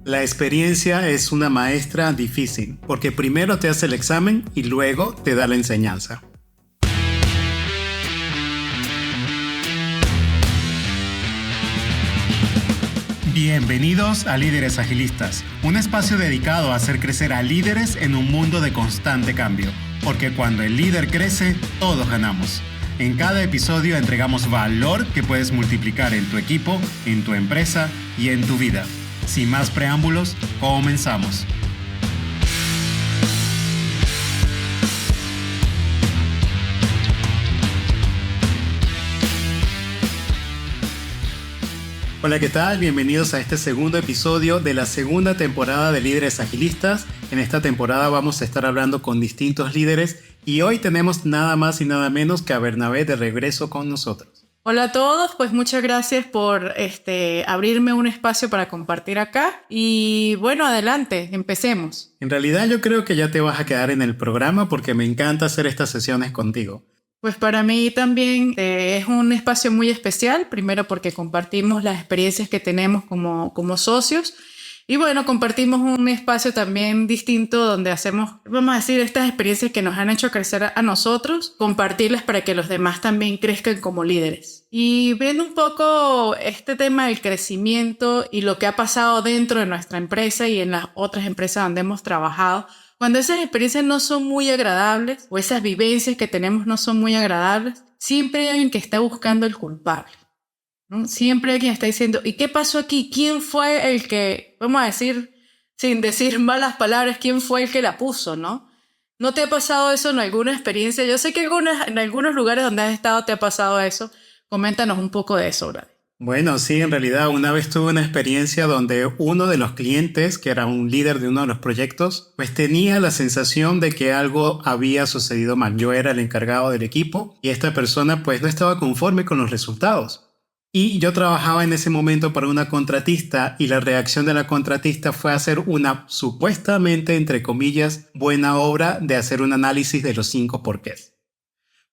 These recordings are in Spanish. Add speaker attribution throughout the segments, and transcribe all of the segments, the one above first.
Speaker 1: La experiencia es una maestra difícil, porque primero te hace el examen y luego te da la enseñanza. Bienvenidos a Líderes Agilistas, un espacio dedicado a hacer crecer a líderes en un mundo de constante cambio, porque cuando el líder crece, todos ganamos. En cada episodio entregamos valor que puedes multiplicar en tu equipo, en tu empresa y en tu vida. Sin más preámbulos, comenzamos. Hola, ¿qué tal? Bienvenidos a este segundo episodio de la segunda temporada de Líderes Agilistas. En esta temporada vamos a estar hablando con distintos líderes y hoy tenemos nada más y nada menos que a Bernabé de regreso con nosotros.
Speaker 2: Hola a todos, pues muchas gracias por abrirme un espacio para compartir acá y bueno, adelante, empecemos.
Speaker 1: En realidad yo creo que ya te vas a quedar en el programa porque me encanta hacer estas sesiones contigo.
Speaker 2: Pues para mí también es un espacio muy especial, primero porque compartimos las experiencias que tenemos como socios y bueno, compartimos un espacio también distinto donde hacemos, vamos a decir, estas experiencias que nos han hecho crecer a nosotros, compartirlas para que los demás también crezcan como líderes. Y viendo un poco este tema del crecimiento y lo que ha pasado dentro de nuestra empresa y en las otras empresas donde hemos trabajado, cuando esas experiencias no son muy agradables o esas vivencias que tenemos no son muy agradables, siempre hay alguien que está buscando el culpable, ¿no? Siempre hay quien está diciendo, ¿y qué pasó aquí? ¿Quién fue el que, vamos a decir, sin decir malas palabras, quién fue el que la puso, ¿no? ¿No te ha pasado eso en alguna experiencia? Yo sé que en algunos lugares donde has estado te ha pasado eso. Coméntanos un poco de eso, Brad.
Speaker 1: Bueno, sí, en realidad una vez tuve una experiencia donde uno de los clientes, que era un líder de uno de los proyectos, pues tenía la sensación de que algo había sucedido mal. Yo era el encargado del equipo y esta persona pues no estaba conforme con los resultados. Y yo trabajaba en ese momento para una contratista y la reacción de la contratista fue hacer una supuestamente, entre comillas, buena obra de hacer un análisis de los 5 porqués.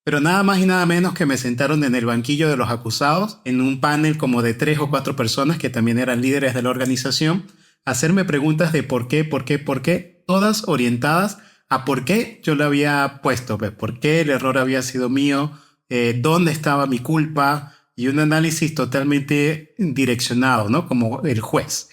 Speaker 1: Pero nada más y nada menos que me sentaron en el banquillo de los acusados, en un panel como de 3 o 4 personas que también eran líderes de la organización, a hacerme preguntas de por qué, todas orientadas a por qué yo lo había puesto, por qué el error había sido mío, dónde estaba mi culpa, y un análisis totalmente direccionado, ¿no? Como el juez.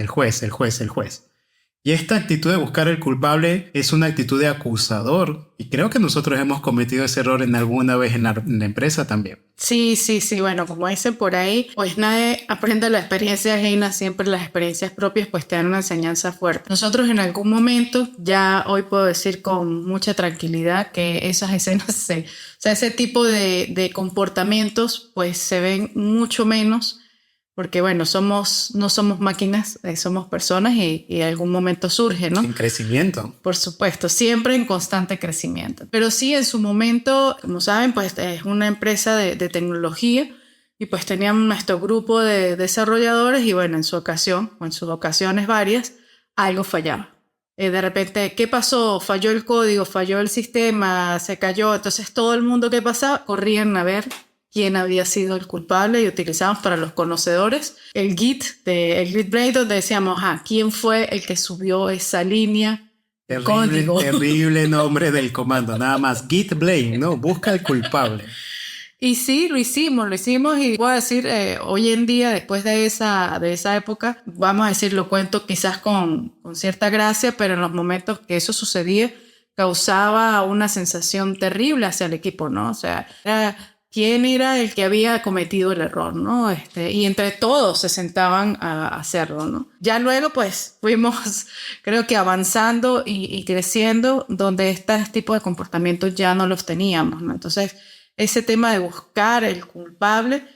Speaker 1: Y esta actitud de buscar el culpable es una actitud de acusador. Y creo que nosotros hemos cometido ese error en alguna vez en la empresa también.
Speaker 2: Sí. Bueno, como dicen por ahí, pues nadie aprende la experiencia ajena, siempre las experiencias propias pues te dan una enseñanza fuerte. Nosotros en algún momento, ya hoy puedo decir con mucha tranquilidad que esas escenas, ese tipo de comportamientos pues se ven mucho menos. Porque bueno, no somos máquinas, somos personas y en algún momento surge, ¿no?
Speaker 1: En crecimiento.
Speaker 2: Por supuesto, siempre en constante crecimiento. Pero sí, en su momento, como saben, pues es una empresa de tecnología y pues teníamos nuestro grupo de desarrolladores y bueno, en su ocasión, o en sus ocasiones varias, algo fallaba. De repente, ¿qué pasó? Falló el código, falló el sistema, se cayó. Entonces todo el mundo que pasaba corrían a ver quién había sido el culpable y utilizamos para los conocedores el Git Blade, donde decíamos, ¿quién fue el que subió esa línea?
Speaker 1: Terrible nombre del comando, nada más. Git Blame, ¿no? Busca el culpable.
Speaker 2: Y sí, lo hicimos y voy a decir, hoy en día, después de esa época, vamos a decir, lo cuento quizás con cierta gracia, pero en los momentos que eso sucedía, causaba una sensación terrible hacia el equipo, ¿no? O sea, quién era el que había cometido el error, ¿no? Y entre todos se sentaban a hacerlo, ¿no? Ya luego, pues, fuimos, creo que avanzando y creciendo, donde este tipo de comportamientos ya no los teníamos, ¿no? Entonces, ese tema de buscar el culpable,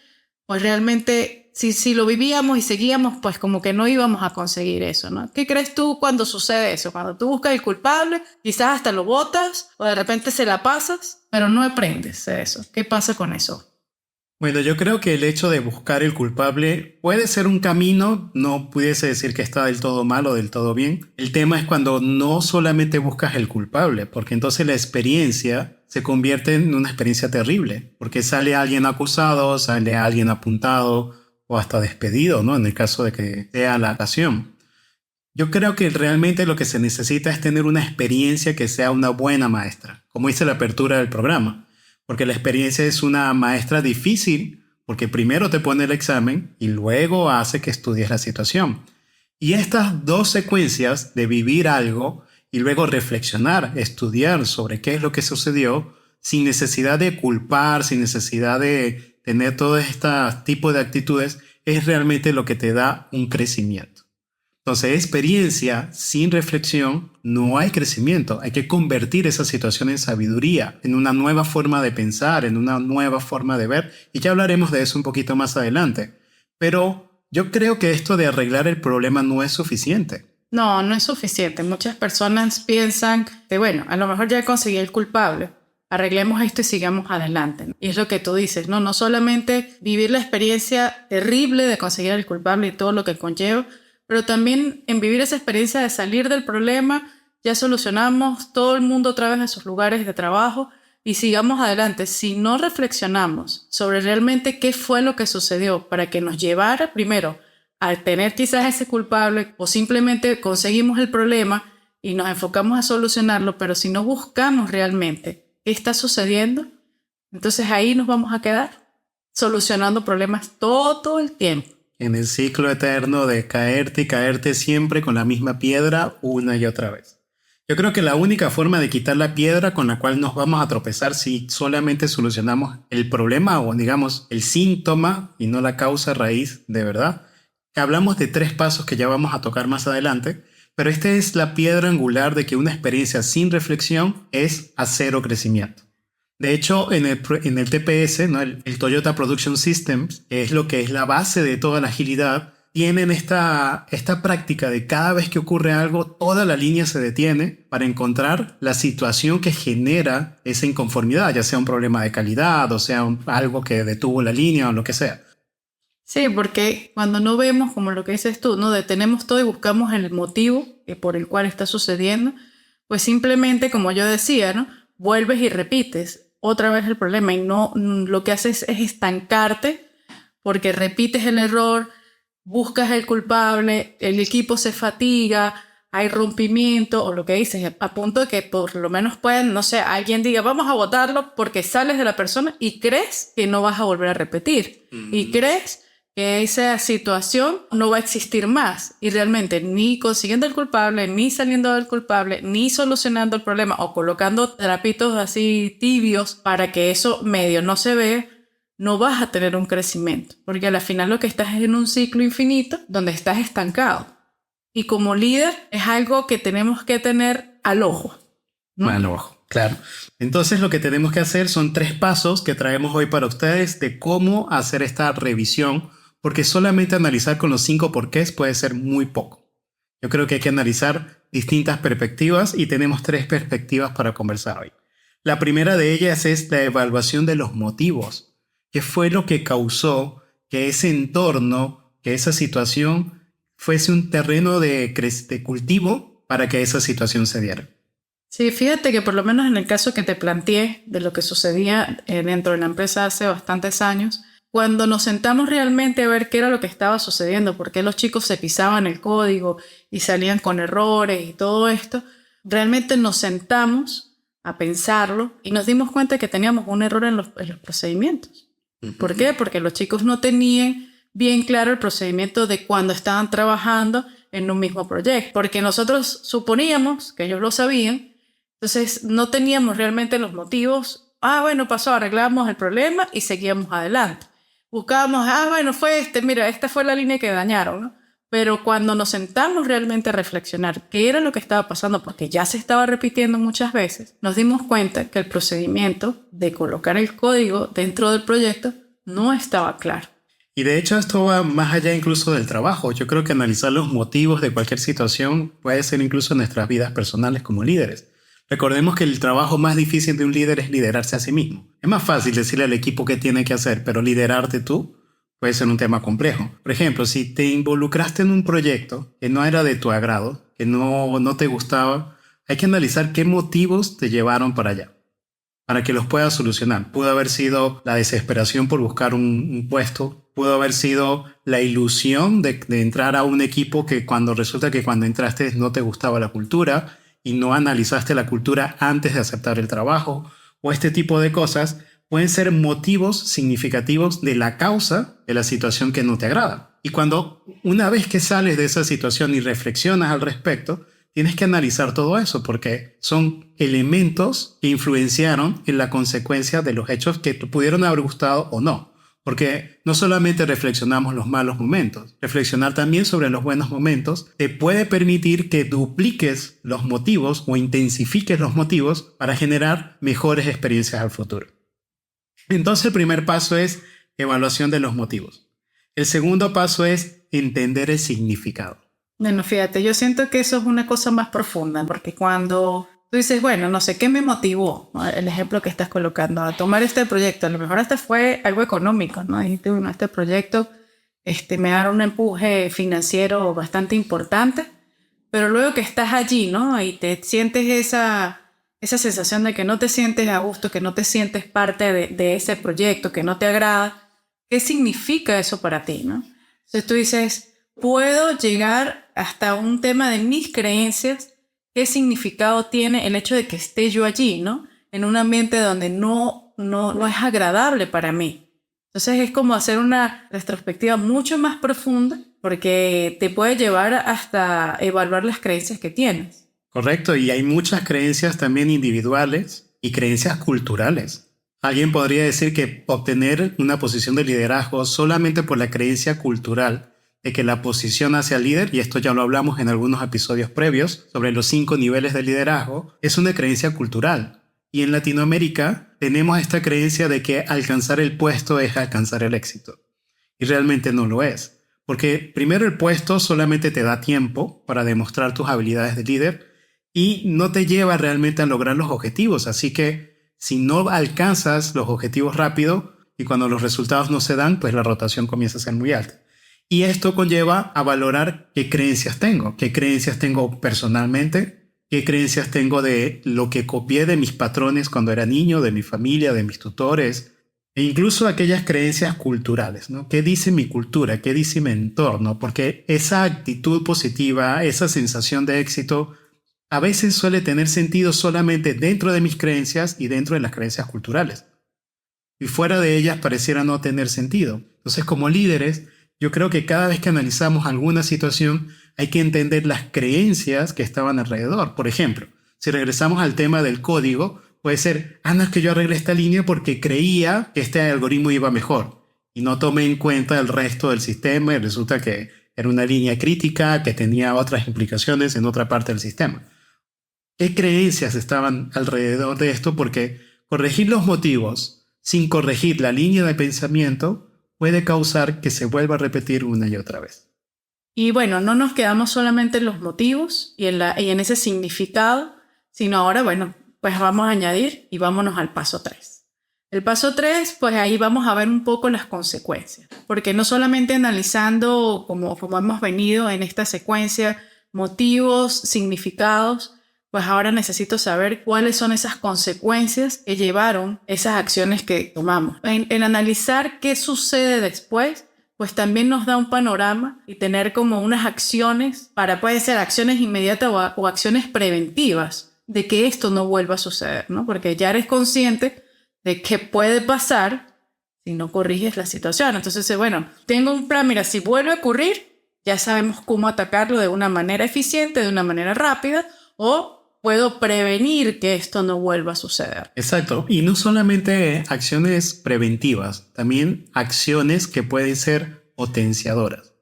Speaker 2: pues realmente, si lo vivíamos y seguíamos, pues como que no íbamos a conseguir eso, ¿no? ¿Qué crees tú cuando sucede eso? Cuando tú buscas el culpable, quizás hasta lo botas o de repente se la pasas, pero no aprendes de eso. ¿Qué pasa con eso?
Speaker 1: Bueno, yo creo que el hecho de buscar el culpable puede ser un camino, no pudiese decir que está del todo mal o del todo bien. El tema es cuando no solamente buscas el culpable, porque entonces la experiencia se convierte en una experiencia terrible, porque sale alguien acusado, sale alguien apuntado o hasta despedido, ¿no? En el caso de que sea la ocasión. Yo creo que realmente lo que se necesita es tener una experiencia que sea una buena maestra, como dice la apertura del programa, porque la experiencia es una maestra difícil, porque primero te pone el examen y luego hace que estudies la situación. Y estas dos secuencias de vivir algo y luego reflexionar, estudiar sobre qué es lo que sucedió, sin necesidad de culpar, sin necesidad de tener todo este tipo de actitudes, es realmente lo que te da un crecimiento. Entonces, experiencia sin reflexión, no hay crecimiento. Hay que convertir esa situación en sabiduría, en una nueva forma de pensar, en una nueva forma de ver. Y ya hablaremos de eso un poquito más adelante. Pero yo creo que esto de arreglar el problema no es suficiente.
Speaker 2: No, no es suficiente. Muchas personas piensan que, bueno, a lo mejor ya conseguí el culpable. Arreglemos esto y sigamos adelante. Y es lo que tú dices, ¿no? No solamente vivir la experiencia terrible de conseguir el culpable y todo lo que conlleva, pero también en vivir esa experiencia de salir del problema, ya solucionamos todo el mundo otra vez a sus lugares de trabajo y sigamos adelante. Si no reflexionamos sobre realmente qué fue lo que sucedió para que nos llevara primero a tener quizás ese culpable o simplemente conseguimos el problema y nos enfocamos a solucionarlo, pero si no buscamos realmente qué está sucediendo, entonces ahí nos vamos a quedar solucionando problemas todo el tiempo.
Speaker 1: En el ciclo eterno de caerte y caerte siempre con la misma piedra una y otra vez. Yo creo que la única forma de quitar la piedra con la cual nos vamos a tropezar si solamente solucionamos el problema o digamos el síntoma y no la causa raíz de verdad. Hablamos de 3 pasos que ya vamos a tocar más adelante, pero esta es la piedra angular de que una experiencia sin reflexión es a cero crecimiento. De hecho, en el TPS, ¿no? el Toyota Production Systems, que es lo que es la base de toda la agilidad, tienen esta práctica de cada vez que ocurre algo, toda la línea se detiene para encontrar la situación que genera esa inconformidad, ya sea un problema de calidad o sea algo que detuvo la línea o lo que sea.
Speaker 2: Sí, porque cuando no vemos, como lo que dices tú, no detenemos todo y buscamos el motivo por el cual está sucediendo, pues simplemente, como yo decía, ¿no? Vuelves y repites otra vez el problema y no lo que haces es estancarte porque repites el error, buscas el culpable, el equipo se fatiga, hay rompimiento o lo que dices, a punto de que por lo menos pueden, no sé, alguien diga vamos a votarlo porque sales de la persona y crees que no vas a volver a repetir y crees que esa situación no va a existir más y realmente ni consiguiendo el culpable, ni saliendo del culpable, ni solucionando el problema o colocando trapitos así tibios para que eso medio no se vea, no vas a tener un crecimiento porque al final lo que estás es en un ciclo infinito donde estás estancado y como líder es algo que tenemos que tener al ojo, ¿no?
Speaker 1: Al ojo, claro. Entonces lo que tenemos que hacer son 3 pasos que traemos hoy para ustedes de cómo hacer esta revisión. Porque solamente analizar con los 5 porqués puede ser muy poco. Yo creo que hay que analizar distintas perspectivas y tenemos 3 perspectivas para conversar hoy. La primera de ellas es la evaluación de los motivos. ¿Qué fue lo que causó que ese entorno, que esa situación fuese un terreno de cultivo para que esa situación se diera?
Speaker 2: Sí, fíjate que por lo menos en el caso que te planteé de lo que sucedía dentro de la empresa hace bastantes años, cuando nos sentamos realmente a ver qué era lo que estaba sucediendo, por qué los chicos se pisaban el código y salían con errores y todo esto, realmente nos sentamos a pensarlo y nos dimos cuenta que teníamos un error en los procedimientos. ¿Por qué? Porque los chicos no tenían bien claro el procedimiento de cuando estaban trabajando en un mismo proyecto, porque nosotros suponíamos que ellos lo sabían, entonces no teníamos realmente los motivos. Bueno, pasó, arreglamos el problema y seguíamos adelante. Buscábamos, bueno, fue mira, esta fue la línea que dañaron, ¿no? Pero cuando nos sentamos realmente a reflexionar qué era lo que estaba pasando, porque ya se estaba repitiendo muchas veces, nos dimos cuenta que el procedimiento de colocar el código dentro del proyecto no estaba claro.
Speaker 1: Y de hecho esto va más allá incluso del trabajo. Yo creo que analizar los motivos de cualquier situación puede ser incluso en nuestras vidas personales como líderes. Recordemos que el trabajo más difícil de un líder es liderarse a sí mismo. Es más fácil decirle al equipo qué tiene que hacer, pero liderarte tú puede ser un tema complejo. Por ejemplo, si te involucraste en un proyecto que no era de tu agrado, que no te gustaba, hay que analizar qué motivos te llevaron para allá, para que los puedas solucionar. Pudo haber sido la desesperación por buscar un puesto pudo haber sido la ilusión de entrar a un equipo que resulta que cuando entraste no te gustaba la cultura y no analizaste la cultura antes de aceptar el trabajo, o este tipo de cosas pueden ser motivos significativos de la causa de la situación que no te agrada. Y cuando una vez que sales de esa situación y reflexionas al respecto, tienes que analizar todo eso porque son elementos que influenciaron en la consecuencia de los hechos que te pudieron haber gustado o no. Porque no solamente reflexionamos los malos momentos, reflexionar también sobre los buenos momentos te puede permitir que dupliques los motivos o intensifiques los motivos para generar mejores experiencias al futuro. Entonces el primer paso es evaluación de los motivos. El segundo paso es entender el significado.
Speaker 2: Bueno, fíjate, yo siento que eso es una cosa más profunda, porque cuando tú dices, bueno, no sé qué me motivó, ¿no? El ejemplo que estás colocando, a tomar este proyecto, a lo mejor hasta fue algo económico, ¿no? Dijiste, bueno, este proyecto me da un empuje financiero bastante importante, pero luego que estás allí, ¿no? Y te sientes esa sensación de que no te sientes a gusto, que no te sientes parte de ese proyecto, que no te agrada, ¿qué significa eso para ti, no? Entonces tú dices, puedo llegar hasta un tema de mis creencias, qué significado tiene el hecho de que esté yo allí, ¿no? En un ambiente donde no es agradable para mí. Entonces es como hacer una retrospectiva mucho más profunda porque te puede llevar hasta evaluar las creencias que tienes.
Speaker 1: Correcto, y hay muchas creencias también individuales y creencias culturales. Alguien podría decir que obtener una posición de liderazgo solamente por la creencia cultural de que la posición hacia líder, y esto ya lo hablamos en algunos episodios previos sobre los 5 niveles de liderazgo, es una creencia cultural. Y en Latinoamérica tenemos esta creencia de que alcanzar el puesto es alcanzar el éxito. Y realmente no lo es. Porque primero el puesto solamente te da tiempo para demostrar tus habilidades de líder y no te lleva realmente a lograr los objetivos. Así que si no alcanzas los objetivos rápido y cuando los resultados no se dan, pues la rotación comienza a ser muy alta. Y esto conlleva a valorar qué creencias tengo personalmente, qué creencias tengo de lo que copié de mis patrones cuando era niño, de mi familia, de mis tutores, e incluso aquellas creencias culturales, ¿no? ¿Qué dice mi cultura? ¿Qué dice mi entorno? Porque esa actitud positiva, esa sensación de éxito, a veces suele tener sentido solamente dentro de mis creencias y dentro de las creencias culturales. Y fuera de ellas pareciera no tener sentido. Entonces, como líderes, yo creo que cada vez que analizamos alguna situación hay que entender las creencias que estaban alrededor. Por ejemplo, si regresamos al tema del código, puede ser, no es que yo arreglé esta línea porque creía que este algoritmo iba mejor y no tomé en cuenta el resto del sistema y resulta que era una línea crítica que tenía otras implicaciones en otra parte del sistema. ¿Qué creencias estaban alrededor de esto? Porque corregir los motivos sin corregir la línea de pensamiento puede causar que se vuelva a repetir una y otra vez.
Speaker 2: Y bueno, no nos quedamos solamente en los motivos y en ese significado, sino ahora, bueno, pues vamos a añadir y vámonos al paso 3. El paso 3, pues ahí vamos a ver un poco las consecuencias, porque no solamente analizando, como hemos venido en esta secuencia, motivos, significados, pues ahora necesito saber cuáles son esas consecuencias que llevaron esas acciones que tomamos. En analizar qué sucede después, pues también nos da un panorama y tener como unas acciones puede ser acciones inmediatas o acciones preventivas de que esto no vuelva a suceder, ¿no? Porque ya eres consciente de qué puede pasar si no corriges la situación. Entonces, bueno, tengo un plan, mira, si vuelve a ocurrir, ya sabemos cómo atacarlo de una manera eficiente, de una manera rápida, o puedo prevenir que esto no vuelva a suceder.
Speaker 1: Exacto. Y no solamente acciones preventivas, también acciones que pueden ser potenciadoras.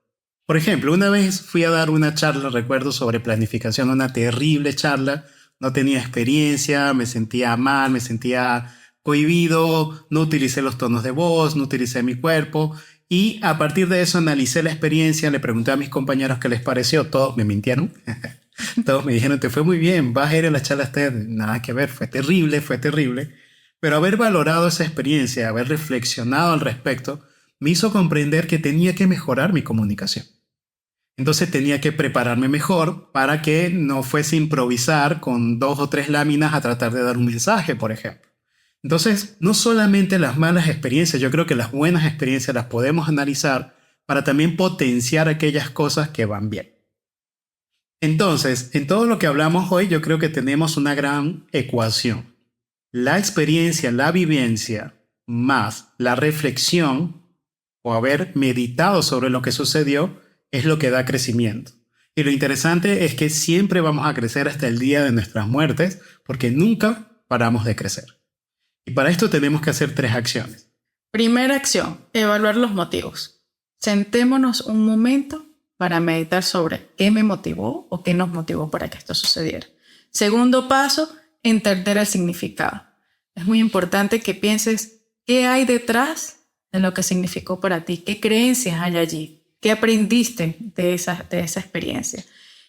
Speaker 1: Por ejemplo, una vez fui a dar una charla, recuerdo, sobre planificación, una terrible charla. No tenía experiencia, me sentía mal, me sentía cohibido, no utilicé los tonos de voz, no utilicé mi cuerpo. Y a partir de eso analicé la experiencia, le pregunté a mis compañeros qué les pareció, todos me mintieron. Todos me dijeron, te fue muy bien, vas a ir a la charla TED. Nada que ver, fue terrible. Pero haber valorado esa experiencia, haber reflexionado al respecto, me hizo comprender que tenía que mejorar mi comunicación. Entonces tenía que prepararme mejor para que no fuese improvisar con 2 o 3 láminas a tratar de dar un mensaje, por ejemplo. Entonces, no solamente las malas experiencias, yo creo que las buenas experiencias las podemos analizar para también potenciar aquellas cosas que van bien. Entonces, en todo lo que hablamos hoy, yo creo que tenemos una gran ecuación. La experiencia, la vivencia, más la reflexión o haber meditado sobre lo que sucedió, es lo que da crecimiento. Y lo interesante es que siempre vamos a crecer hasta el día de nuestras muertes, porque nunca paramos de crecer. Y para esto tenemos que hacer 3 acciones.
Speaker 2: Primera acción, evaluar los motivos. Sentémonos un momento para meditar sobre qué me motivó o qué nos motivó para que esto sucediera. Segundo paso, entender el significado. Es muy importante que pienses qué hay detrás de lo que significó para ti, qué creencias hay allí, qué aprendiste de esa experiencia.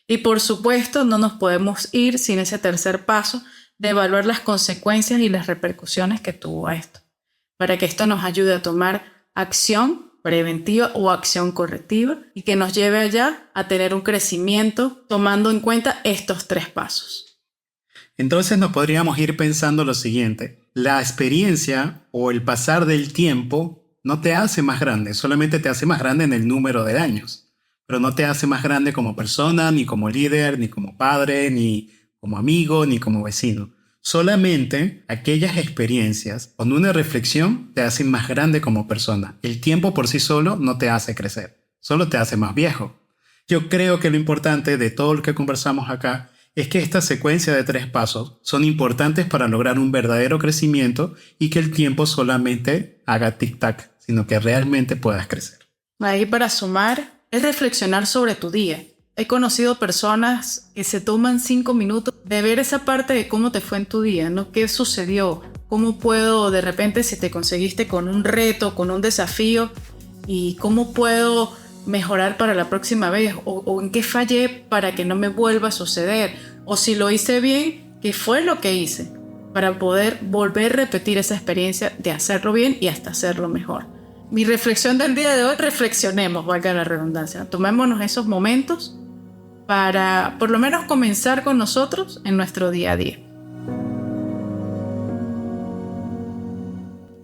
Speaker 2: Y por supuesto, no nos podemos ir sin ese tercer paso de evaluar las consecuencias y las repercusiones que tuvo esto, para que esto nos ayude a tomar acción preventiva o acción correctiva y que nos lleve allá a tener un crecimiento tomando en cuenta estos 3 pasos.
Speaker 1: Entonces nos podríamos ir pensando lo siguiente: la experiencia o el pasar del tiempo no te hace más grande, solamente te hace más grande en el número de años, pero no te hace más grande como persona, ni como líder, ni como padre, ni como amigo, ni como vecino. Solamente aquellas experiencias con una reflexión te hacen más grande como persona. El tiempo por sí solo no te hace crecer, solo te hace más viejo. Yo creo que lo importante de todo lo que conversamos acá es que esta secuencia de 3 pasos son importantes para lograr un verdadero crecimiento y que el tiempo solamente haga tic-tac, sino que realmente puedas crecer.
Speaker 2: Ahí para sumar es reflexionar sobre tu día. He conocido personas que se toman 5 minutos de ver esa parte de cómo te fue en tu día, ¿no? ¿Qué sucedió? ¿Cómo puedo de repente si te conseguiste con un reto, con un desafío? ¿Y cómo puedo mejorar para la próxima vez? ¿O en qué fallé para que no me vuelva a suceder? O si lo hice bien, ¿qué fue lo que hice? Para poder volver a repetir esa experiencia de hacerlo bien y hasta hacerlo mejor. Mi reflexión del día de hoy, reflexionemos, valga la redundancia. Tomémonos esos momentos para por lo menos comenzar con nosotros en nuestro día a día.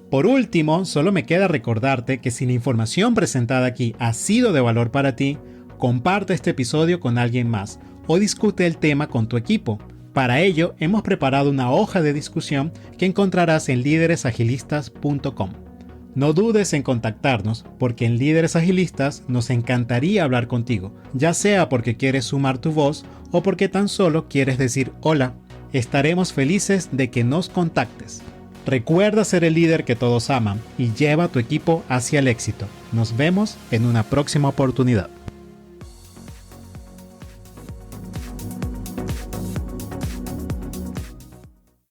Speaker 3: Por último, solo me queda recordarte que si la información presentada aquí ha sido de valor para ti, comparte este episodio con alguien más o discute el tema con tu equipo. Para ello, hemos preparado una hoja de discusión que encontrarás en líderesagilistas.com. No dudes en contactarnos, porque en Líderes Agilistas nos encantaría hablar contigo, ya sea porque quieres sumar tu voz o porque tan solo quieres decir hola. Estaremos felices de que nos contactes. Recuerda ser el líder que todos aman y lleva a tu equipo hacia el éxito. Nos vemos en una próxima oportunidad.